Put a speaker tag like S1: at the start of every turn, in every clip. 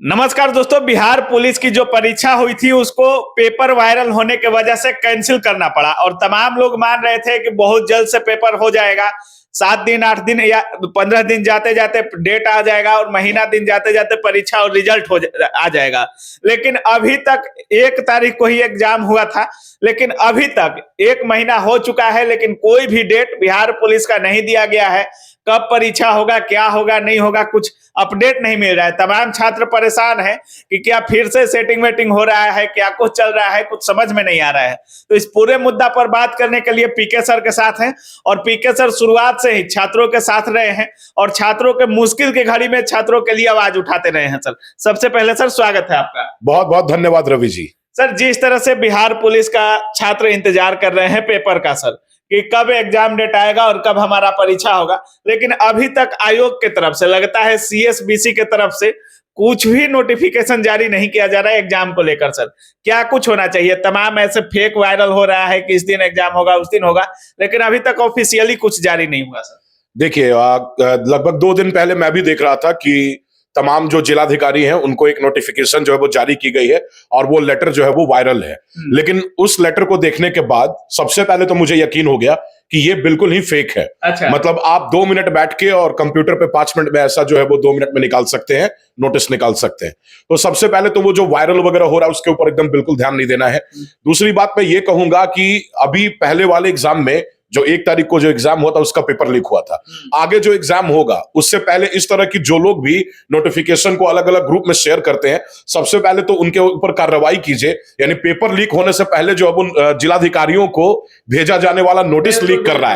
S1: नमस्कार दोस्तों। बिहार पुलिस की जो परीक्षा हुई थी उसको पेपर वायरल होने की वजह से कैंसिल करना पड़ा और तमाम लोग मान रहे थे कि बहुत जल्द से पेपर हो जाएगा। 7 दिन 8 दिन या 15 दिन जाते जाते डेट आ जाएगा और महीना दिन जाते जाते परीक्षा और रिजल्ट आ जाएगा। लेकिन अभी तक 1 तारीख को ही एग्जाम हुआ था, लेकिन अभी तक 1 महीना हो चुका है, लेकिन कोई भी डेट बिहार पुलिस का नहीं दिया गया है। कब परीक्षा होगा, क्या होगा, नहीं होगा, कुछ अपडेट नहीं मिल रहा है। तमाम छात्र परेशान हैं कि क्या फिर से सेटिंग वेटिंग हो रहा है, क्या कुछ चल रहा है, कुछ समझ में नहीं आ रहा है। तो इस पूरे मुद्दा पर बात करने के लिए पीके सर के साथ हैं और पीके सर शुरुआत से ही छात्रों के साथ रहे हैं और छात्रों के मुश्किल की घड़ी में छात्रों के लिए आवाज उठाते रहे हैं। सर, सबसे पहले सर स्वागत है आपका।
S2: बहुत बहुत धन्यवाद रवि जी।
S1: सर, जिस तरह से बिहार पुलिस का छात्र इंतजार कर रहे हैं पेपर का सर, कि कब एग्जाम डेट आएगा और कब हमारा परीक्षा होगा, लेकिन अभी तक आयोग की तरफ से लगता है सीएसबीसी की तरफ से कुछ भी नोटिफिकेशन जारी नहीं किया जा रहा है एग्जाम को लेकर। सर, क्या कुछ होना चाहिए? तमाम ऐसे फेक वायरल हो रहा है कि इस दिन एग्जाम होगा, उस दिन होगा, लेकिन अभी तक ऑफिशियली कुछ जारी नहीं हुआ। सर
S2: देखिए, लगभग 2 दिन पहले मैं भी देख रहा था कि तमाम जो जिलाधिकारी हैं उनको एक नोटिफिकेशन जो है वो जारी की गई है और वो लेटर जो है वो वायरल है। लेकिन उस लेटर को देखने के बाद सबसे पहले तो मुझे यकीन हो गया कि ये बिल्कुल ही फेक है।
S1: अच्छा।
S2: मतलब आप 2 मिनट बैठ के और कंप्यूटर पे 5 मिनट में ऐसा जो है वो 2 मिनट में निकाल सकते हैं, नोटिस निकाल सकते हैं। तो सबसे पहले तो वो जो वायरल वगैरह हो रहा है उसके ऊपर एकदम बिल्कुल ध्यान नहीं देना है। दूसरी बात मैं ये कहूंगा कि अभी पहले वाले एग्जाम में जो 1 तारीख को जो एग्जाम हुआ था उसका पेपर लीक हुआ था। आगे जो एग्जाम होगा उससे पहले इस तरह की जो लोग भी नोटिफिकेशन को अलग अलग ग्रुप में शेयर करते हैं, सबसे पहले तो उनके ऊपर कार्रवाई कीजिए। यानी पेपर लीक होने से पहले जो अब जिलाधिकारियों को भेजा जाने वाला नोटिस लीक कर रहा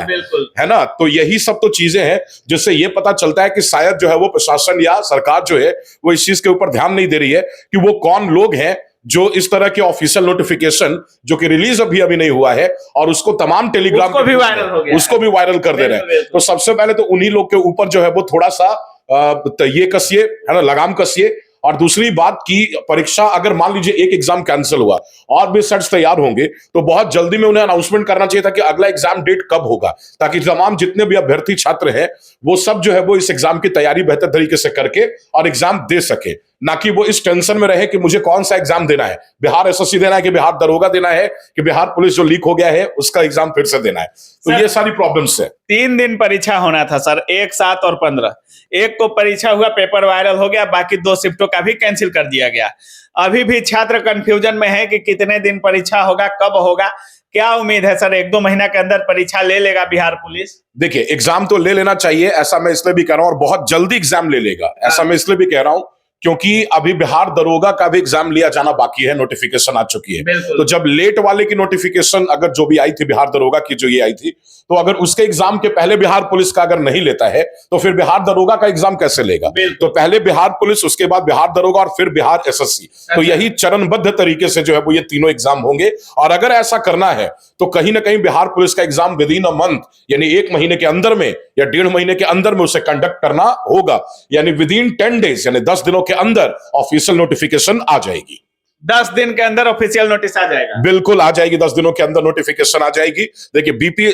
S2: है ना। तो यही सब तो चीजें हैं जिससे ये पता चलता है कि शायद जो है वो प्रशासन या सरकार जो है वो इस चीज के ऊपर ध्यान नहीं दे रही है कि वो कौन लोग हैं जो इस तरह के ऑफिशियल नोटिफिकेशन जो कि रिलीज अभी नहीं हुआ है और उसको तमाम टेलीग्राम
S1: उसको भी वायरल हो गया,
S2: उसको भी वायरल कर दे रहे हैं। तो सबसे पहले तो उन्हीं लोग के ऊपर जो है वो थोड़ा सा ये कसिए, है ना, लगाम कसिए। और दूसरी बात की परीक्षा अगर मान लीजिए एक एग्जाम कैंसिल हुआ और भी सेट्स तैयार होंगे तो बहुत जल्दी में उन्हें अनाउंसमेंट करना चाहिए था कि अगला एग्जाम डेट कब होगा, ताकि तमाम जितने भी अभ्यर्थी छात्र हैं वो सब जो है वो इस एग्जाम की तैयारी बेहतर तरीके से करके और एग्जाम दे सके, ना कि वो इस टेंशन में रहे कि मुझे कौन सा एग्जाम देना है, बिहार एसएससी देना है कि बिहार दरोगा देना है कि बिहार पुलिस जो लीक हो गया है उसका एग्जाम फिर से देना है। तो ये सारी प्रॉब्लम्स है।
S1: 3 दिन परीक्षा होना था सर, 1, 7 और 15। 1 को परीक्षा हुआ, पेपर वायरल हो गया, बाकी 2 शिफ्टों का भी कैंसिल कर दिया गया। अभी भी छात्र कंफ्यूजन में है कि कितने दिन परीक्षा होगा, कब होगा। क्या उम्मीद है सर, 1-2 महीना के अंदर परीक्षा ले लेगा बिहार पुलिस?
S2: देखिए, एग्जाम तो ले लेना चाहिए, ऐसा मैं इसलिए भी कह रहा हूं, और बहुत जल्दी एग्जाम ले लेगा ऐसा मैं इसलिए भी कह रहा हूं क्योंकि अभी बिहार दरोगा का भी एग्जाम लिया जाना बाकी है, नोटिफिकेशन आ चुकी है। तो जब लेट वाले की नोटिफिकेशन अगर जो भी आई थी बिहार दरोगा की जो ये आई थी, तो अगर उसके एग्जाम के पहले बिहार पुलिस का अगर नहीं लेता है तो फिर बिहार दरोगा का एग्जाम कैसे लेगा? तो पहले बिहार पुलिस, उसके बाद बिहार दरोगा और फिर बिहार एसएससी। तो यही चरणबद्ध तरीके से जो है वो ये तीनों एग्जाम होंगे। और अगर ऐसा करना है तो कहीं ना कहीं बिहार पुलिस का exam with in a month, यानी 1 महीने के अंदर में या 1.5 महीने के अंदर में उसे कंडक्ट करना होगा। यानी विद इन 10 डेज, यानी 10 दिनों के अंदर ऑफिशियल नोटिफिकेशन आ जाएगी।
S1: 10 दिन के अंदर ऑफिशियल नोटिस आ जाएगा?
S2: बिल्कुल आ जाएगी, 10 दिनों के अंदर नोटिफिकेशन आ जाएगी। देखिए,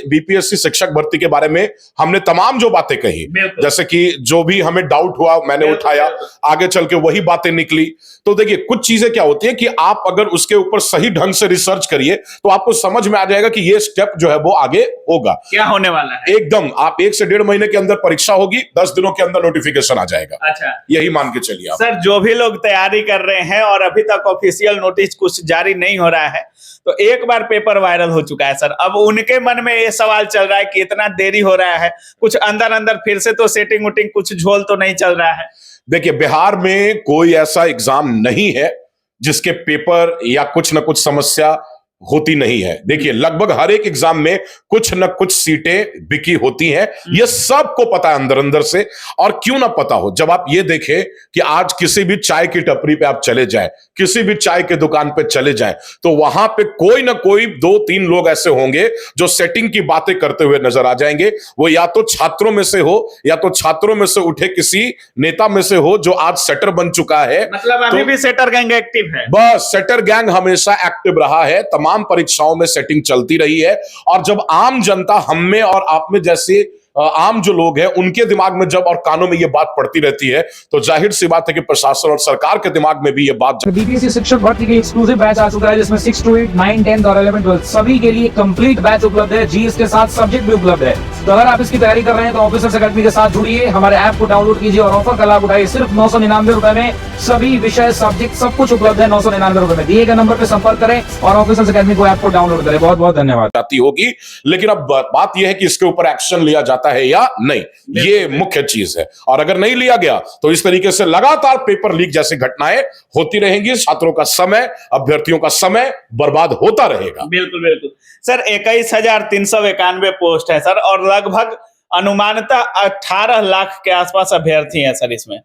S2: बीपीएससी शिक्षक भर्ती के बारे में हमने तमाम जो बातें कही, जैसे कि जो भी हमें डाउट हुआ मैंने उठाया, आगे चल के वही बातें निकली। तो देखिए, कुछ चीजें क्या होती है कि आप अगर उसके ऊपर सही ढंग से रिसर्च करिए तो आपको समझ में आ जाएगा कि ये स्टेप जो है वो आगे होगा,
S1: क्या होने वाला है।
S2: एकदम आप 1 से 1.5 महीने के अंदर परीक्षा होगी, 10 दिनों के अंदर नोटिफिकेशन आ जाएगा।
S1: अच्छा,
S2: यही मान के चलिए आप।
S1: सर, जो भी लोग तैयारी कर रहे हैं और अभी तक ऑफिशियल नोटिस कुछ जारी नहीं हो रहा है, तो एक बार पेपर वायरल हो चुका है सर, अब उनके मन में ये सवाल चल रहा है कि इतना देरी हो रहा है, कुछ अंदर अंदर फिर से तो सेटिंग उटिंग कुछ झोल तो नहीं चल रहा है?
S2: देखिए, बिहार में कोई ऐसा एग्जाम नहीं है जिसके पेपर या कुछ ना कुछ समस्या होती नहीं है। देखिए, लगभग हर एक एग्जाम में कुछ न कुछ सीटें बिकी होती हैं, ये सबको पता है अंदर अंदर से। और क्यों ना पता हो, जब आप ये देखें कि आज किसी भी चाय की टपरी पे आप चले जाएं, किसी भी चाय की दुकान पे चले जाएं, तो वहां पे कोई ना कोई 2-3 लोग ऐसे होंगे जो सेटिंग की बातें करते हुए नजर आ जाएंगे। वो या तो छात्रों में से हो या तो छात्रों में से उठे किसी नेता में से हो जो आज सेटर बन चुका है।
S1: मतलब अभी भी सेटर गैंग एक्टिव है?
S2: बस, सेटर गैंग हमेशा एक्टिव रहा है, तमाम परीक्षाओं में सेटिंग चलती रही है। और जब आम जनता हम में और आप में जैसे आम जो लोग हैं उनके दिमाग में जब और कानों में ये बात पड़ती रहती है तो जाहिर सी बात है कि प्रशासन और सरकार के दिमाग में भी ये बात
S3: बीपीएससी शिक्षक भर्ती की एक्सक्लूसिव बैच आ चुका है जिसमें 6 to 8, 9, 10 और 11, 12 सभी के लिए कंप्लीट बैच उपलब्ध है। जी इसके साथ सब्जेक्ट भी उपलब्ध है। तो अगर आप इसकी तैयारी कर रहे हैं तो ऑफिसर्स अकेडमी के साथ जुड़िए, हमारे ऐप को डाउनलोड कीजिए और ऑफर का लाभ उठाइए। सिर्फ 999 रुपए में सभी विषय सब्जेक्ट सब कुछ उपलब्ध है। 999 रुपए में दिए गए नंबर पर संपर्क करें और ऑफिसर्स अकेडमी को ऐप को डाउनलोड करें। बहुत बहुत धन्यवाद।
S2: जाती होगी, लेकिन अब बात यह है कि इसके ऊपर एक्शन लिया जाता है या नहीं, ये मुख्य चीज है। और अगर नहीं लिया गया तो इस तरीके से लगातार पेपर लीक जैसी घटनाएं होती रहेंगी, छात्रों का समय, अभ्यर्थियों का समय बर्बाद होता रहेगा।
S1: बिल्कुल बिल्कुल सर, 21,391 पोस्ट है सर, और लगभग अनुमानतः 18 लाख के आसपास अभ्यर्थी हैं सर। इसमें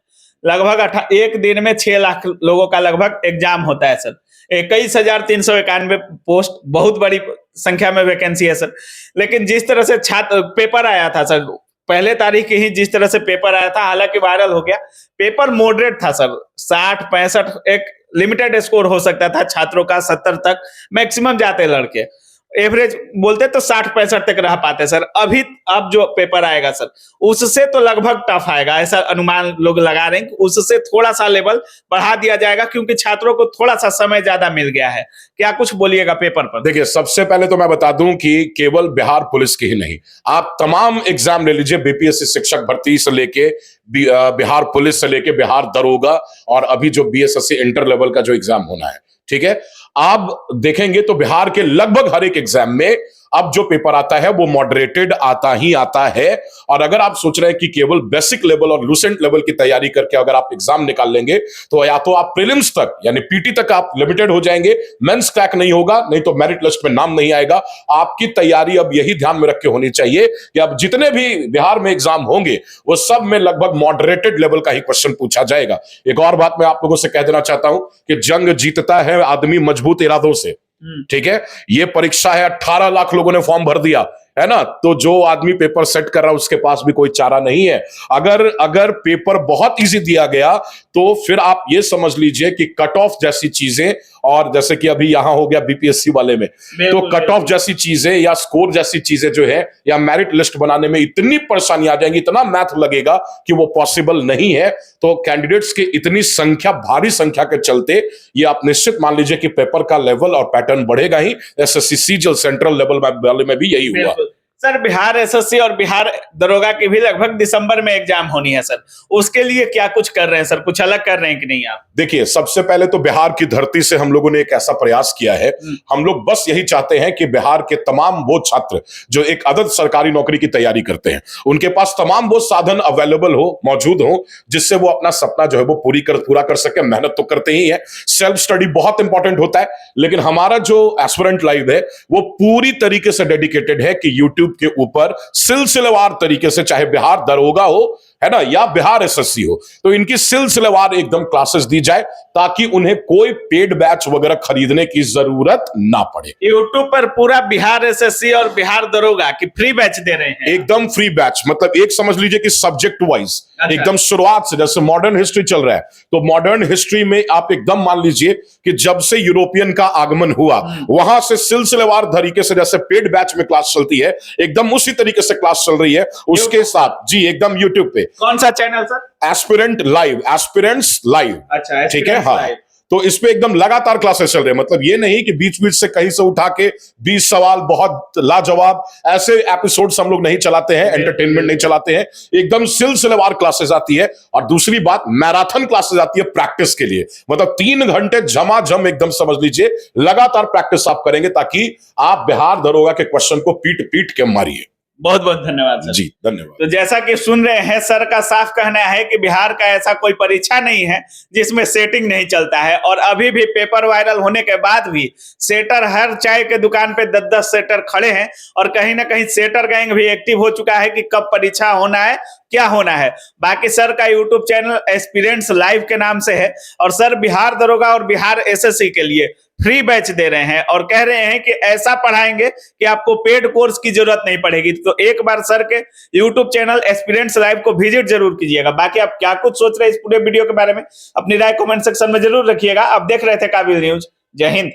S1: लगभग एक दिन में 6 लाख लोगों का लगभग एग्जाम होता है सर। 21,391 पोस्ट बहुत बड़ी संख्या में वैकेंसी है सर। लेकिन जिस तरह से छात्र पेपर आया था सर, पहले तारीख ही जिस तरह से पेपर आया था, हालांकि वायरल हो गया, पेपर मॉडरेट था सर। 60-65 एक लिमिटेड स्कोर हो सकता था छात्रों का, 70 तक मैक्सिमम जाते लड़के, एवरेज बोलते तो 60-65 तक रह पाते सर। अभी अब जो पेपर आएगा सर उससे तो लगभग टफ आएगा, ऐसा अनुमान लोग लगा रहे हैं कि उससे थोड़ा सा लेवल बढ़ा दिया जाएगा क्योंकि छात्रों को थोड़ा सा समय ज्यादा मिल गया है। क्या कुछ बोलिएगा पेपर पर?
S2: देखिए, सबसे पहले तो मैं बता दूं कि केवल बिहार पुलिस की ही नहीं, आप तमाम एग्जाम ले लीजिए, बीपीएससी शिक्षक भर्ती से लेके बिहार पुलिस से लेके बिहार दरोगा और अभी जो बीएसएससी इंटर लेवल का जो एग्जाम होना है, ठीक है, आप देखेंगे तो बिहार के लगभग हर एक एग्जाम में अब जो पेपर आता है वो मॉडरेटेड आता ही आता है। और अगर आप सोच रहे हैं कि केवल बेसिक लेवल और लूसेंट लेवल की तैयारी करके अगर आप एग्जाम निकाल लेंगे तो या तो आप प्रीलिम्स तक यानी पीटी तक आप लिमिटेड हो जाएंगे, मेंस क्रैक नहीं होगा, नहीं तो मेरिट लिस्ट में नाम नहीं आएगा। आपकी तैयारी अब यही ध्यान में रख के होनी चाहिए कि अब जितने भी बिहार में एग्जाम होंगे वो सब में लगभग मॉडरेटेड लेवल का ही क्वेश्चन पूछा जाएगा। एक और बात मैं आप लोगों से कह देना चाहता हूं कि जंग जीतता है आदमी मजबूत इरादों से, ठीक है। ये परीक्षा है, 18 लाख लोगों ने फॉर्म भर दिया है ना, तो जो आदमी पेपर सेट कर रहा है उसके पास भी कोई चारा नहीं है। अगर पेपर बहुत इजी दिया गया तो फिर आप ये समझ लीजिए कि कट ऑफ जैसी चीजें, और जैसे कि अभी यहां हो गया बीपीएससी वाले में, तो कट ऑफ जैसी चीजें या स्कोर जैसी चीजें जो है या मेरिट लिस्ट बनाने में इतनी परेशानी आ जाएंगी, इतना मैथ लगेगा कि वो पॉसिबल नहीं है। तो कैंडिडेट्स की इतनी संख्या, भारी संख्या के चलते ये आप निश्चित मान लीजिए कि पेपर का लेवल और पैटर्न बढ़ेगा ही। एसएससी सीजीएल सेंट्रल लेवल वाले में भी यही हुआ
S1: सर। बिहार एसएससी और बिहार दरोगा की भी लगभग दिसंबर में एग्जाम होनी है सर, उसके लिए क्या कुछ कर रहे हैं सर? कुछ अलग कर रहे हैं कि नहीं आप?
S2: देखिए, सबसे पहले तो बिहार की धरती से हम लोगों ने एक ऐसा प्रयास किया है, हम लोग बस यही चाहते हैं कि बिहार के तमाम वो छात्र जो एक अदद सरकारी नौकरी की तैयारी करते हैं उनके पास तमाम वो साधन अवेलेबल हो, मौजूद हो, जिससे वो अपना सपना जो है वो पूरा कर सके। मेहनत तो करते ही है, सेल्फ स्टडी बहुत इंपॉर्टेंट होता है, लेकिन हमारा जो एस्पिरेंट लाइव है वो पूरी तरीके से डेडिकेटेड है कि यूट्यूब के ऊपर सिलसिलेवार तरीके से, चाहे बिहार दरोगा हो है ना या बिहार एसएससी हो, तो इनकी सिलसिलेवार एकदम क्लासेस दी जाए ताकि उन्हें कोई पेड बैच वगैरह खरीदने की जरूरत ना पड़े।
S1: यूट्यूब पर पूरा बिहार एसएससी और बिहार दरोगा की फ्री बैच दे रहे हैं,
S2: एकदम फ्री बैच। मतलब एक समझ लीजिए कि सब्जेक्ट वाइज एकदम शुरुआत से, जैसे मॉडर्न हिस्ट्री चल रहा है तो मॉडर्न हिस्ट्री में आप एकदम मान लीजिए कि जब से यूरोपियन का आगमन हुआ वहां से सिलसिलेवार तरीके से जैसे पेड बैच में क्लास चलती है, एकदम उसी तरीके से क्लास चल रही है उसके साथ। जी एकदम यूट्यूब पे।
S1: कौन सा channel sir?
S2: Aspirant live, aspirants live.
S1: अच्छा,
S2: ठीक है, हाँ। तो इस पे एकदम लगातार क्लासेस चल रहे हैं। मतलब ये नहीं कि बीच बीच से कहीं से उठा के 20 सवाल बहुत लाजवाब, ऐसे एपिसोड्स हम लोग नहीं चलाते हैं, एंटरटेनमेंट नहीं चलाते हैं, एकदम सिलसिलेवार क्लासेस आती है। और दूसरी बात, मैराथन क्लासेस आती है प्रैक्टिस के लिए। मतलब 3 घंटे झमाझम एकदम समझ लीजिए लगातार प्रैक्टिस आप करेंगे ताकि आप बिहार दरोगा के क्वेश्चन को पीट पीट के मारिए।
S1: बहुत बहुत धन्यवाद सर।
S2: जी धन्यवाद।
S1: तो जैसा कि सुन रहे हैं, सर का साफ कहना है कि बिहार का ऐसा कोई परीक्षा नहीं है जिसमें सेटिंग नहीं चलता है, और अभी भी पेपर वायरल होने के बाद भी सेटर हर चाय के दुकान पे 10-10 सेटर खड़े हैं, और कहीं ना कहीं सेटर गैंग भी एक्टिव हो चुका है कि कब परीक्षा होना है, क्या होना है। बाकी सर का यूट्यूब चैनल एस्पिरेंट्स लाइव के नाम से है, और सर बिहार दरोगा और बिहार एसएससी के लिए फ्री बैच दे रहे हैं और कह रहे हैं कि ऐसा पढ़ाएंगे कि आपको पेड कोर्स की जरूरत नहीं पड़ेगी। तो एक बार सर के यूट्यूब चैनल एस्पिरेंट्स लाइव को विजिट जरूर कीजिएगा। बाकी आप क्या कुछ सोच रहे हैं इस पूरे वीडियो के बारे में, अपनी राय कमेंट सेक्शन में जरूर रखिएगा। आप देख रहे थे काबिल न्यूज। जय हिंद।